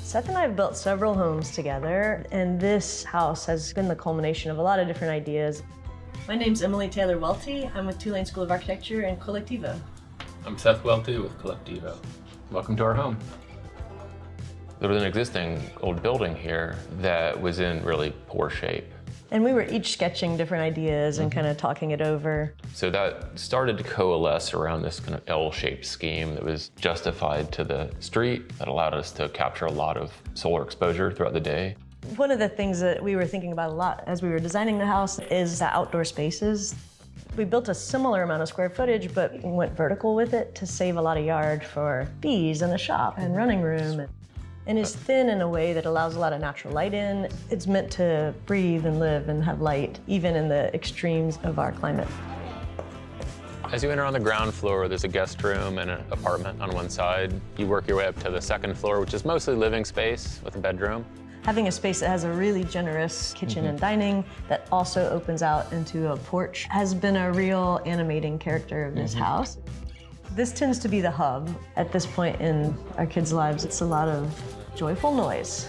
Seth and I have built several homes together, and this house has been the culmination of a lot of different ideas. My name's Emily Taylor Welty. I'm with Tulane School of Architecture and Collectivo. I'm Seth Welty with Collectivo. Welcome to our home. There was an existing old building here that was in really poor shape. And we were each sketching different ideas and kind of talking it over. So that started to coalesce around this kind of L-shaped scheme that was justified to the street, that allowed us to capture a lot of solar exposure throughout the day. One of the things that we were thinking about a lot as we were designing the house is the outdoor spaces. We built a similar amount of square footage, but went vertical with it to save a lot of yard for bees and a shop and running room. And it's thin in a way that allows a lot of natural light in. It's meant to breathe and live and have light, even in the extremes of our climate. As you enter on the ground floor, there's a guest room and an apartment on one side. You work your way up to the second floor, which is mostly living space with a bedroom. Having a space that has a really generous kitchen and dining that also opens out into a porch has been a real animating character of this house. This tends to be the hub at this point in our kids' lives. It's a lot of joyful noise.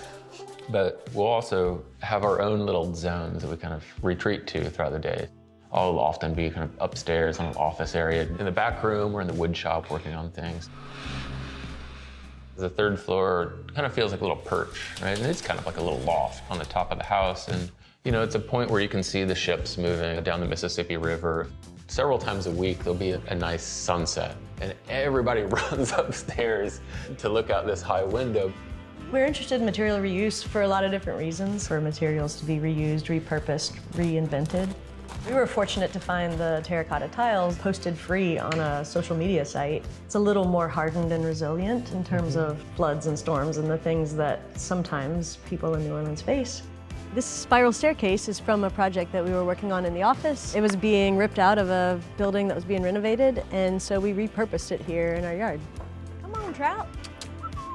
But we'll also have our own little zones that we kind of retreat to throughout the day. I'll often be kind of upstairs in an office area. In the back room, we're in the wood shop working on things. The third floor kind of feels like a little perch, right? And it's kind of like a little loft on the top of the house. And, you know, it's a point where you can see the ships moving down the Mississippi River. Several times a week, there'll be a nice sunset, and everybody runs upstairs to look out this high window. We're interested in material reuse for a lot of different reasons, for materials to be reused, repurposed, reinvented. We were fortunate to find the terracotta tiles posted free on a social media site. It's a little more hardened and resilient in terms of floods and storms and the things that sometimes people in New Orleans face. This spiral staircase is from a project that we were working on in the office. It was being ripped out of a building that was being renovated, and so we repurposed it here in our yard. Come on, Trout.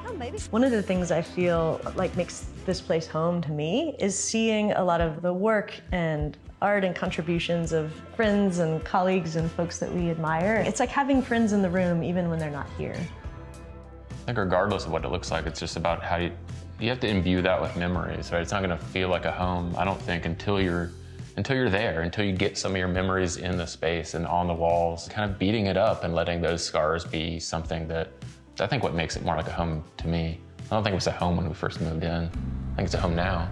Come, baby. One of the things I feel like makes this place home to me is seeing a lot of the work and art and contributions of friends and colleagues and folks that we admire. It's like having friends in the room even when they're not here. I think regardless of what it looks like, it's just about how you have to imbue that with memories, right? It's not gonna feel like a home, I don't think, until you're there, until you get some of your memories in the space and on the walls, kind of beating it up and letting those scars be something that, I think what makes it more like a home to me. I don't think it was a home when we first moved in. I think it's a home now.